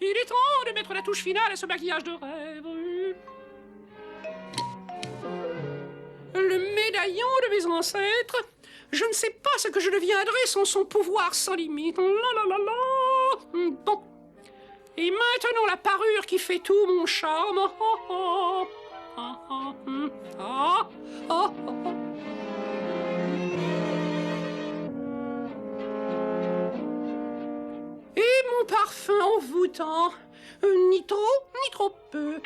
Il est temps de mettre la touche finale à ce maquillage de rêve. Le médaillon de mes ancêtres. Je ne sais pas ce que je deviendrai sans son pouvoir sans limite. La la la la. Bon. Et maintenant la parure qui fait tout mon charme. Oh, oh. Oh, oh. Oh, oh, oh. Et mon parfum envoûtant, ni trop, ni trop peu.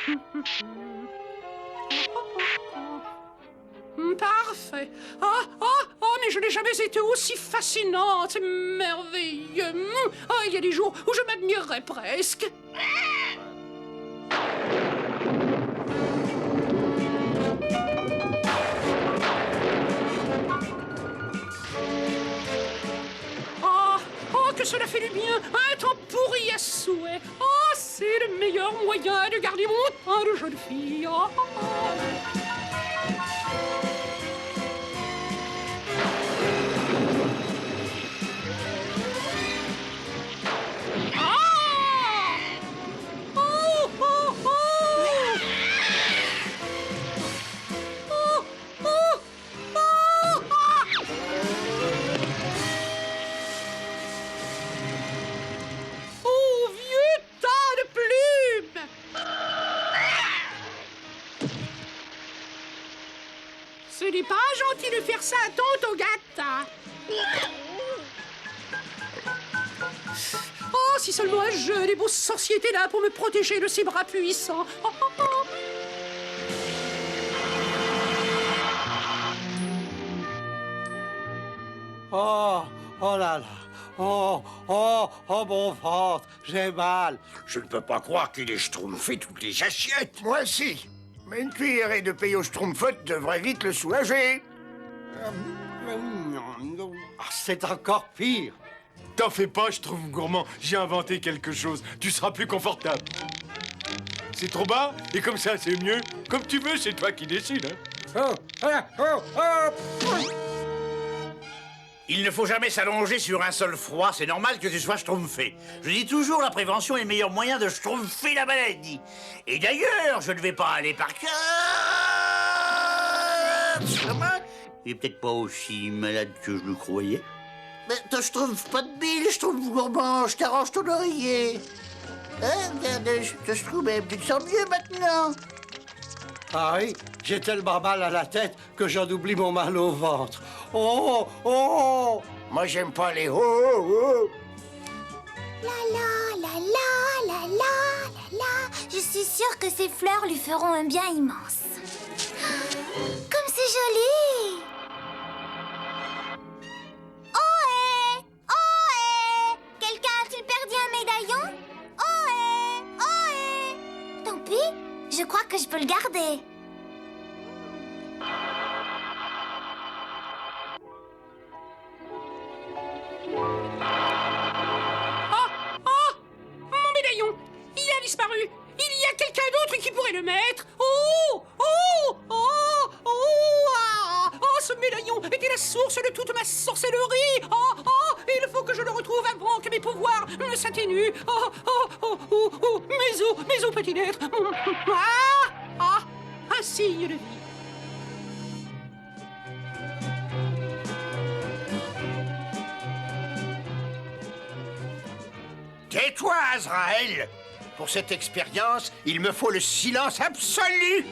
Parfait. Ah, ah, ah, mais je n'ai jamais été aussi fascinante. C'est merveilleux. Ah, il y a des jours où je m'admirerais presque. Que cela fait du bien, un temps pourri à souhait. Oh, c'est le meilleur moyen de garder mon teint de jeune fille. Oh, oh, oh. Ce n'est pas gentil de faire ça à tonton Gata. Oh, si seulement un jeune et beau sorcier était là pour me protéger de ses bras puissants. Oh, oh, oh. Oh, oh là là. Oh, oh, oh, mon ventre, j'ai mal. Je ne peux pas croire qu'il ait schtroumpfé toutes les assiettes. Moi aussi. Mais une cuillerée de paye au schtroumpfette devrait vite le soulager. Ah, c'est encore pire. T'en fais pas, je trouve gourmand. J'ai inventé quelque chose. Tu seras plus confortable. C'est trop bas, et comme ça, c'est mieux. Comme tu veux, c'est toi qui décides. Hein. Il ne faut jamais s'allonger sur un sol froid, c'est normal que tu sois schtroumpfé. Je dis toujours, la prévention est le meilleur moyen de schtroumpfer la maladie. Et d'ailleurs, je ne vais pas aller par cœur. Il est peut-être pas aussi malade que je le croyais. Mais te schtroumpf pas de bile, schtroumpf gourmand, je t'arrange ton oreiller. Hein, regarde, je te schtroumpf, tu te sens mieux maintenant. Ah oui, j'ai tellement mal à la tête que j'en oublie mon mal au ventre. Oh, oh! Moi, j'aime pas les oh, oh, oh. La la la la la la la la. Je suis sûre que ces fleurs lui feront un bien immense. Comme c'est joli! Ohé! Ohé! Quelqu'un a-t-il perdu un médaillon? Ohé! Ohé! Tant pis, je crois que je peux le garder. Disparu. Il y a quelqu'un d'autre qui pourrait le mettre. Oh, oh, oh, oh, ah, oh, ce médaillon était la source de toute ma sorcellerie. Oh, oh, il faut que je le retrouve avant que mes pouvoirs ne s'atténuent. Oh, oh, oh, oh, oh, mes os, petit être. Ah, ah, un signe de vie. Tais-toi, Azraël. Pour cette expérience, il me faut le silence absolu.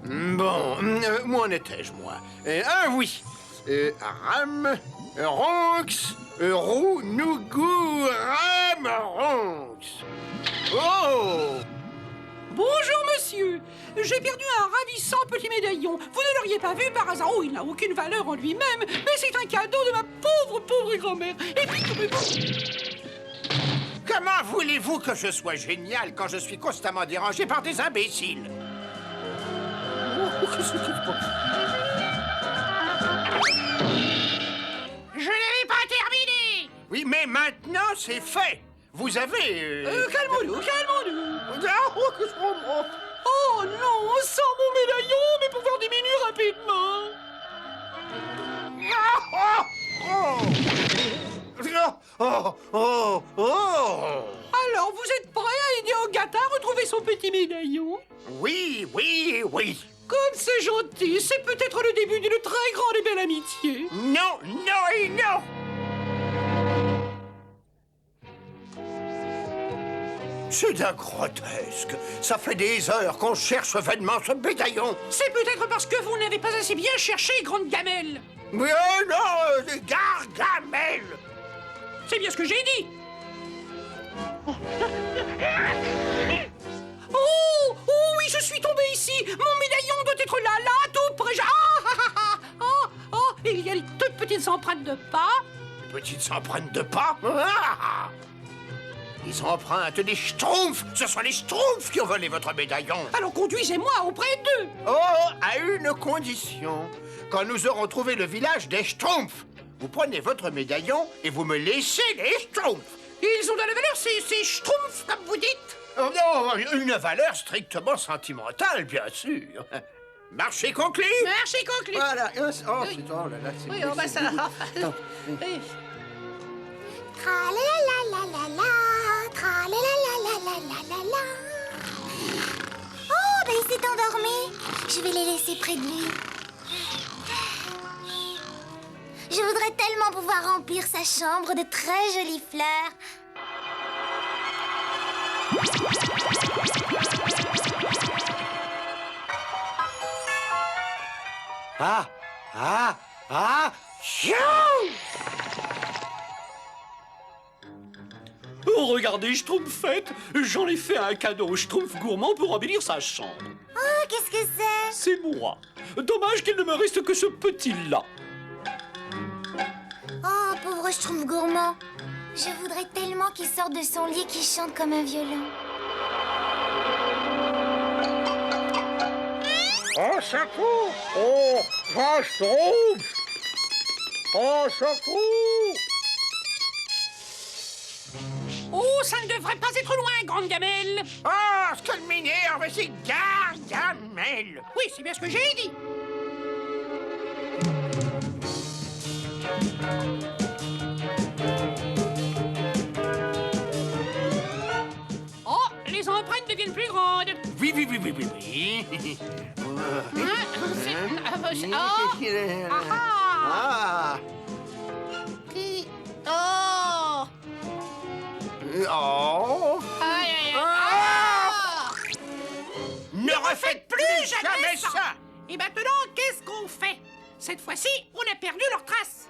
Bon, où en étais-je, moi? Oui. Ram, Ronx, Roux, Nougou, Ram, Ronx. Oh! Bonjour, monsieur. J'ai perdu un ravissant petit médaillon. Vous ne l'auriez pas vu par hasard? Oh, il n'a aucune valeur en lui-même, mais c'est un cadeau de ma pauvre grand-mère. Et puis, Comment voulez-vous que je sois génial quand je suis constamment dérangé par des imbéciles? je n'avais pas terminé. Oui, mais maintenant, c'est fait. Vous avez... Calmons-nous. Oh, Oh non, sans mon médaillon, mes pouvoirs diminuent rapidement. Alors, vous êtes prêt à aider Agatha à retrouver son petit médaillon? Oui. Comme c'est gentil, c'est peut-être le début d'une très grande et belle amitié. Non. C'est d'un grotesque. Ça fait des heures qu'on cherche vainement ce médaillon. C'est peut-être parce que vous n'avez pas assez bien cherché, grande gamelle. Mais non, des gargamelles. C'est bien ce que j'ai dit. Oh oui, je suis tombé ici. Mon médaillon doit être là, tout près. Et il y a les toutes petites empreintes de pas. Petites empreintes de pas. Les empreintes des Schtroumpfs. Ce sont les Schtroumpfs qui ont volé votre médaillon. Alors conduisez-moi auprès d'eux. Oh, à une condition. Quand nous aurons trouvé le village des Schtroumpfs, vous prenez votre médaillon et vous me laissez les Schtroumpfs. Ils ont de la valeur, ces Schtroumpfs, comme vous dites. Oh non, une valeur strictement sentimentale, bien sûr. Marché conclu. Marché conclu. Voilà. Oh, c'est... Oh là là, c'est... Oui, on va ça. Tra-la-la-la-la-la, tra-la-la-la-la-la-la-la. Oh, ben il s'est endormi. Je vais les laisser près de lui. Je voudrais tellement pouvoir remplir sa chambre de très jolies fleurs. Oh, regardez, Schtroumpfette. J'en ai fait un cadeau au Schtroumpf gourmand pour embellir sa chambre. Oh, qu'est-ce que c'est? C'est moi. Dommage qu'il ne me reste que ce petit-là. Oh, pauvre Schtroumpf gourmand. Je voudrais tellement qu'il sorte de son lit et qu'il chante comme un violon. Au secours! Oh, grand Schtroumpf! Au secours! Oh, ça ne devrait pas être loin, grande gamelle. Oh, ce que m'énerve, c'est Gargamel! Oui, c'est bien ce que j'ai dit. Oh, les empreintes deviennent plus grandes. Oui. Ah. Oh! Aïe, aïe, aïe. Ah! Ne refaites plus jamais ça! Et maintenant, qu'est-ce qu'on fait? Cette fois-ci, on a perdu leurs traces.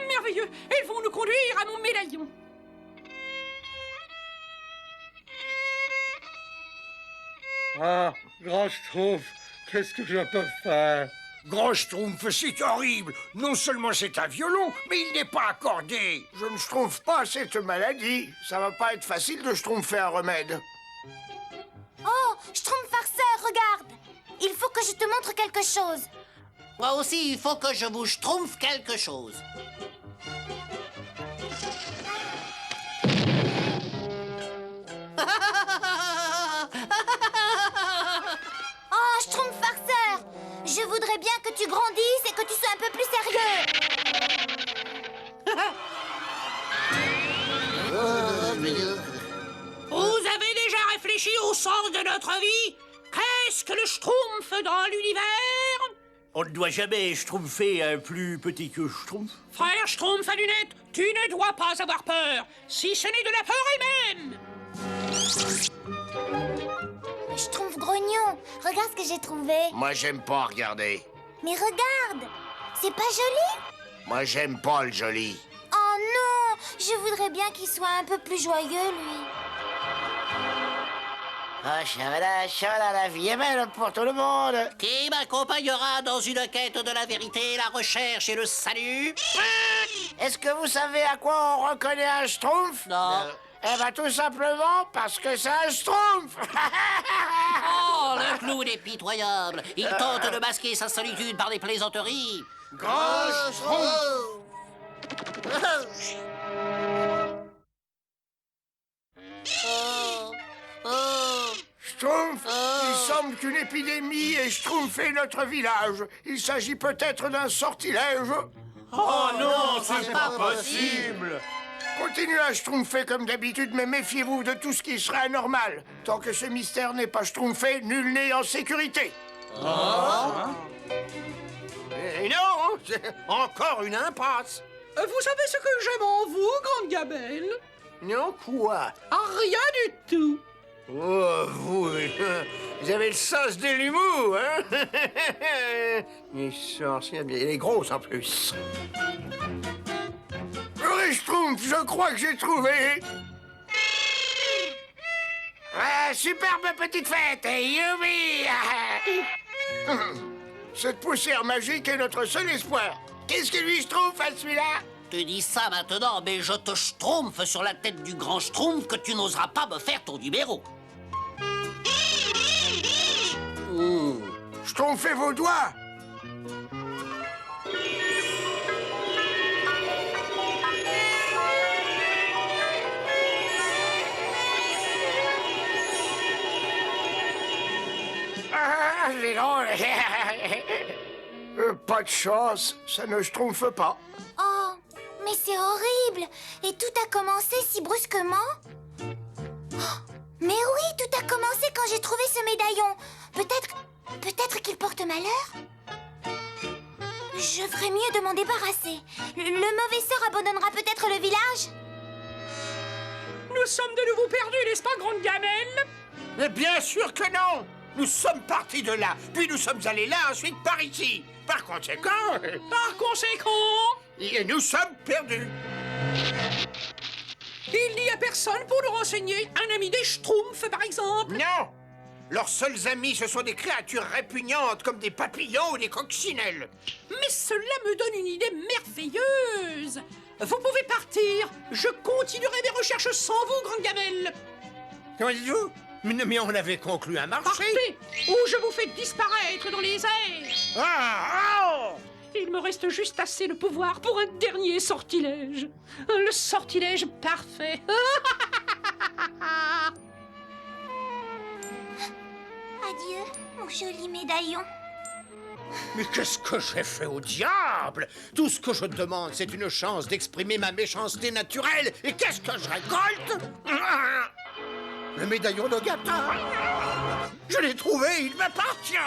Merveilleux. Elles vont nous conduire à mon médaillon. Ah, grand Schtroumpf, qu'est-ce que je peux faire? Grand Schtroumpf, c'est horrible! Non seulement c'est un violon, mais il n'est pas accordé! Je ne schtroumpfe pas cette maladie. Ça va pas être facile de schtroumpfer un remède. Oh, Schtroumpf farceur, regarde. Il faut que je te montre quelque chose. Moi aussi, il faut que je vous schtroumpfe quelque chose. Oh, Schtroumpf farceur. Je voudrais bien que tu grandisses et que tu sois un peu plus sérieux. Vous avez déjà réfléchi au sens de notre vie? Qu'est-ce que le Schtroumpf dans l'univers? On ne doit jamais schtroumpfer un plus petit que Schtroumpf. Frère Schtroumpf à lunettes, tu ne dois pas avoir peur, si ce n'est de la peur elle-même. Schtroumpf grognon, regarde ce que j'ai trouvé. Moi, j'aime pas regarder. Mais regarde, c'est pas joli? Moi, j'aime pas le joli. Oh non, Je voudrais bien qu'il soit un peu plus joyeux, lui. Ah, chalala, la vie est belle pour tout le monde. Qui m'accompagnera dans une quête de la vérité, la recherche et le salut? Est-ce que vous savez à quoi on reconnaît un schtroumpf? Non. Eh ben, tout simplement parce que c'est un schtroumpf. Oh, le clown est pitoyable. Il tente de masquer sa solitude par des plaisanteries. Grand Schtroumpf. Schtroumpf, il semble qu'une épidémie ait schtroumpfé notre village. Il s'agit peut-être d'un sortilège. Oh non, c'est pas possible. Continuez à schtroumpfer comme d'habitude, mais méfiez-vous de tout ce qui serait anormal. Tant que ce mystère n'est pas schtroumpfé, nul n'est en sécurité. Et non, c'est encore une impasse. Vous savez ce que j'aime en vous, grande gamelle? Non, quoi? Ah, rien du tout. Oh, vous avez le sens de l'humour, hein? Les sorcières, elle est grosse en plus. Le Schtroumpf, je crois que j'ai trouvé. Superbe petite fête, youpi! Cette poussière magique est notre seul espoir. Qu'est-ce que lui Schtroumpf à celui-là? Tu dis ça maintenant, mais je te schtroumpfe sur la tête du grand schtroumpf que tu n'oseras pas me faire ton numéro. Schtroumpfez vos doigts. Ah, c'est drôle. Pas de chance, ça ne schtroumpfe pas. Oh, mais c'est horrible. Et tout a commencé si brusquement. Oh, mais oui, tout a commencé quand j'ai trouvé ce médaillon. Peut-être qu'il porte malheur. Je ferais mieux de m'en débarrasser. Le mauvais sort abandonnera peut-être le village. Nous sommes de nouveau perdus, n'est-ce pas, grande gamelle? Mais bien sûr que non! Nous sommes partis de là, puis nous sommes allés là, ensuite par ici. Par conséquent, Par conséquent, nous sommes perdus. il n'y a personne pour nous renseigner. Un ami des Schtroumpfs, par exemple. Non! Leurs seuls amis, ce sont des créatures répugnantes comme des papillons ou des coccinelles. Mais cela me donne une idée merveilleuse. Vous pouvez partir. Je continuerai mes recherches sans vous, grande gamelle. Comment dites-vous? Mais on avait conclu un marché. Partez, ou je vous fais disparaître dans les airs. Il me reste juste assez de pouvoir pour un dernier sortilège. Le sortilège parfait. Adieu, mon joli médaillon. Mais qu'est-ce que j'ai fait au diable? Tout ce que je demande, c'est une chance d'exprimer ma méchanceté naturelle. Et qu'est-ce que je récolte? Le médaillon de Gata. Je l'ai trouvé, il m'appartient.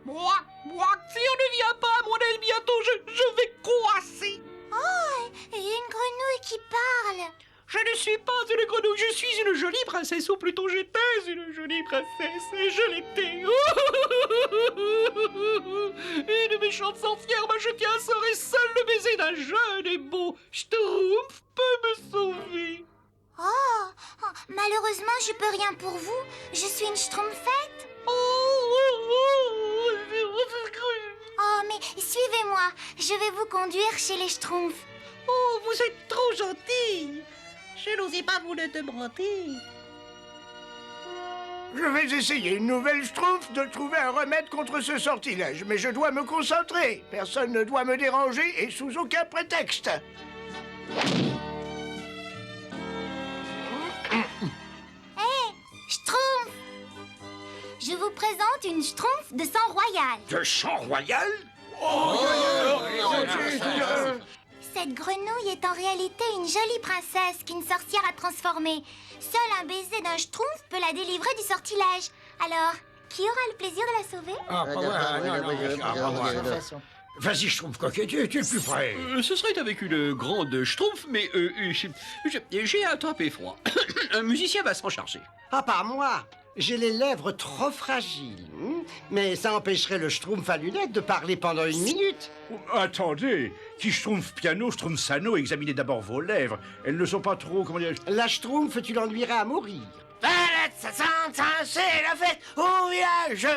Moi, si on ne vient pas à mon aile bientôt, je vais croisser. Oh, et une grenouille qui parle. Je ne suis pas une grenouille, je suis une jolie princesse, ou plutôt j'étais une jolie princesse, et je l'étais. Une méchante sorcière m'a jeté un sort et seul le baiser d'un jeune et beau Schtroumpf peut me sauver. Oh, malheureusement, je peux rien pour vous. Je suis une Schtroumpfette. Oh, mais suivez-moi. Je vais vous conduire chez les Schtroumpfs. Oh, vous êtes trop gentille. Je n'osais pas vous le demander. Je vais essayer une nouvelle Schtroumpf de trouver un remède contre ce sortilège, mais je dois me concentrer. Personne ne doit me déranger et sous aucun prétexte. Schtroumpf! Je vous présente une Schtroumpf de sang royal. De sang royal? Cette grenouille est en réalité une jolie princesse qu'une sorcière a transformée. Seul un baiser d'un Schtroumpf peut la délivrer du sortilège. Alors, qui aura le plaisir de la sauver? Ah, pas moi. Vas-y, Schtroumpf coquet, tu es le plus près. Ce serait avec une grande schtroumpf, mais j'ai attrapé froid. Un musicien va s'en charger. Ah, pas moi. J'ai les lèvres trop fragiles. Mais ça empêcherait le Schtroumpf à lunettes de parler pendant 1 minute. Attendez, qui Schtroumpf piano, Schtroumpf sano, examinez d'abord vos lèvres. Elles ne sont pas trop, comment dire... La Schtroumpf, tu l'ennuieras à mourir. C'est la fête au village.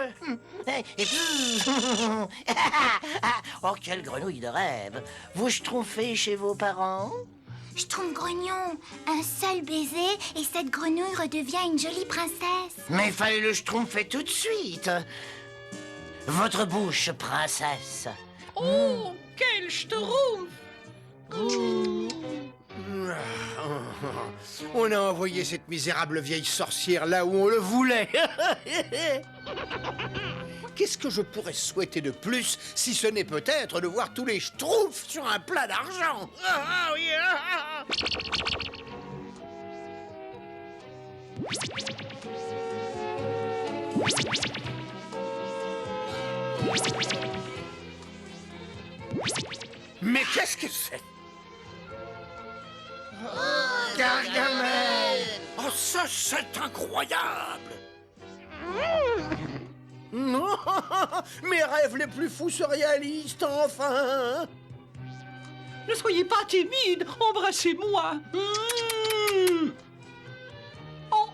Oh, quelle grenouille de rêve. Vous schtroumpfez chez vos parents? Schtroumpf grognon, un seul baiser et cette grenouille redevient une jolie princesse. Mais fallait le schtroumpfer tout de suite. Votre bouche, princesse. Oh, quel Schtroumpf! On a envoyé cette misérable vieille sorcière là où on le voulait. Qu'est-ce que je pourrais souhaiter de plus si ce n'est peut-être de voir tous les schtroumpfs sur un plat d'argent? Ah, oui, ah. Mais qu'est-ce que c'est? Gargamel! Oh, ça, c'est incroyable! Non, mes rêves les plus fous se réalisent enfin! Ne soyez pas timide, embrassez-moi. Oh,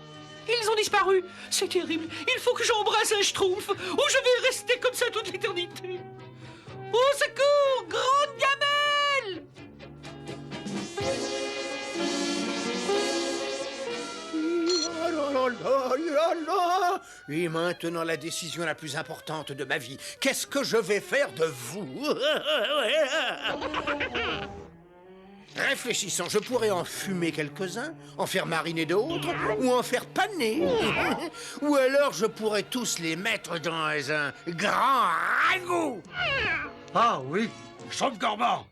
ils ont disparu. C'est terrible. Il faut que j'embrasse un Schtroumpf ou je vais rester comme ça toute l'éternité. Au secours, grande gamelle! Et maintenant la décision la plus importante de ma vie. Qu'est-ce que je vais faire de vous? Réfléchissons, je pourrais en fumer quelques-uns, en faire mariner d'autres, ou en faire paner. Ou alors je pourrais tous les mettre dans un grand ragoût. Ah oui. Schtroumpf gourmand.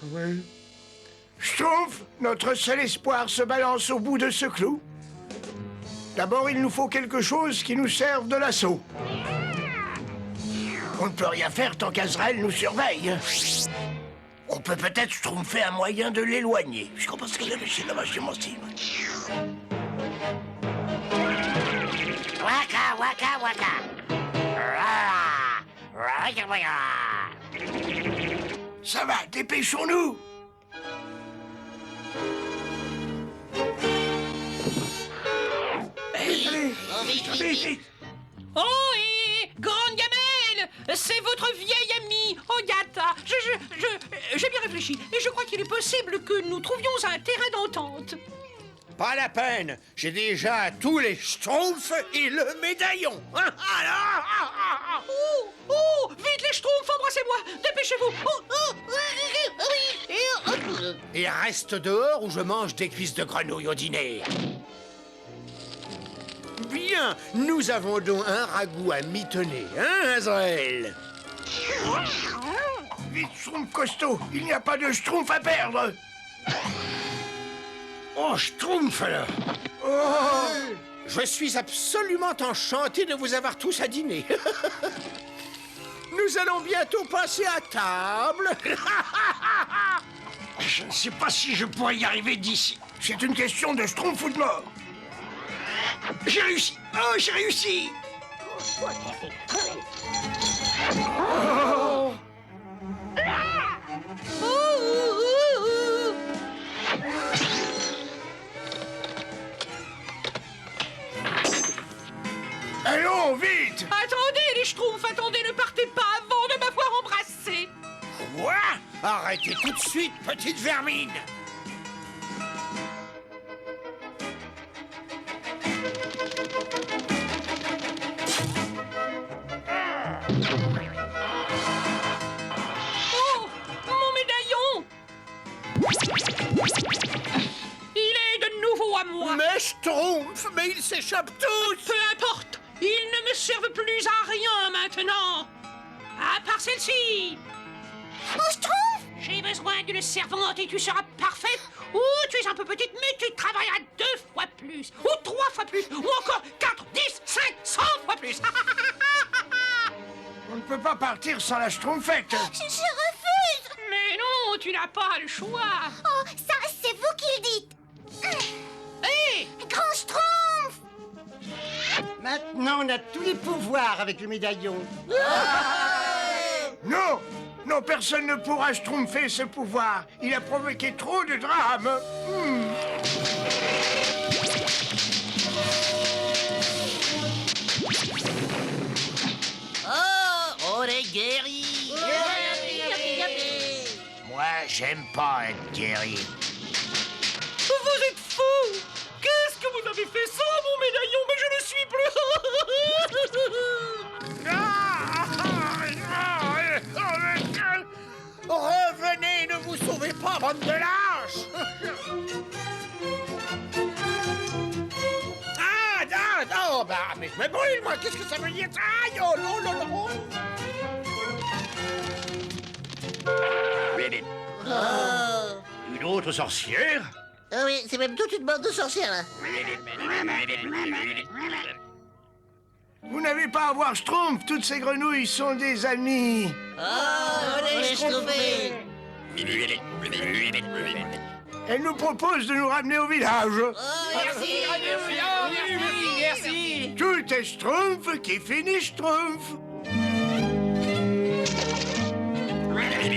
Oui. Schtroumpf, notre seul espoir se balance au bout de ce clou. D'abord, il nous faut quelque chose qui nous serve de lasso. On ne peut rien faire tant qu'Azrael nous surveille. On peut peut-être schtroumpfer un moyen de l'éloigner. Je pense que c'est la machine aussi. Waka, waka, waka. Waka, waka. Ça va, dépêchons-nous. Oh, et grande gamelle, c'est votre vieille amie, Ogata. J'ai bien réfléchi et je crois qu'il est possible que nous trouvions un terrain d'entente. Pas la peine, j'ai déjà tous les schtroumpfs et le médaillon. Oh, vite les Schtroumpfs, embrassez-moi, dépêchez-vous. Et reste dehors ou je mange des cuisses de grenouille au dîner. Bien, nous avons donc un ragoût à mitonner, hein, Azrael? Vite, Schtroumpf costaud, il n'y a pas de Schtroumpf à perdre. Oh, Schtroumpf alors. Je suis absolument enchanté de vous avoir tous à dîner. Nous allons bientôt passer à table. Je ne sais pas si je pourrais y arriver d'ici. C'est une question de Schtroumpf ou de mort. J'ai réussi. Oh, j'ai réussi. Allons, vite. Attendez les Schtroumpfs, attendez, ne partez pas avant de m'avoir embrassé. Quoi? Arrêtez tout de suite, petite vermine. Oh, mon médaillon! Il est de nouveau à moi. Mais Schtroumpf, mais ils s'échappent tous. Peu importe, ils ne me servent plus à rien maintenant. À part celle-ci. Oh, Schtroumpf! J'ai besoin d'une servante et tu seras parfaite. Ou tu es un peu petite, mais tu travailleras 2 fois plus. Ou 3 fois plus. Ou encore 4, 10, 5, 100 fois plus. On ne peut pas partir sans la Schtroumpfette. Je refuse! Mais non, tu n'as pas le choix. Oh, ça, c'est vous qui le dites. Hé! Grand Schtroumpf! Mais Maintenant, on a tous les pouvoirs avec le médaillon. Non, non, personne ne pourra schtroumpfer ce pouvoir. Il a provoqué trop de drames. Oh, on est guéri. Moi, j'aime pas être guéri. Vous êtes fous! Qu'est-ce que vous avez fait sans mon médaillon? Mais je ne suis plus... Revenez, ne vous sauvez pas, bande de lâches. Non, bah, mais je me brûle, moi, qu'est-ce que ça veut dire? Aïe, oh, non, non, non. Une autre sorcière? Ah oui, c'est même toute une bande de sorcières, là. Vous n'avez pas à voir Schtroumpf, toutes ces grenouilles sont des amis. On est schtroumpfés. Elle nous propose de nous ramener au village. Merci. Tout est Schtroumpf qui finit Schtroumpf. Merci.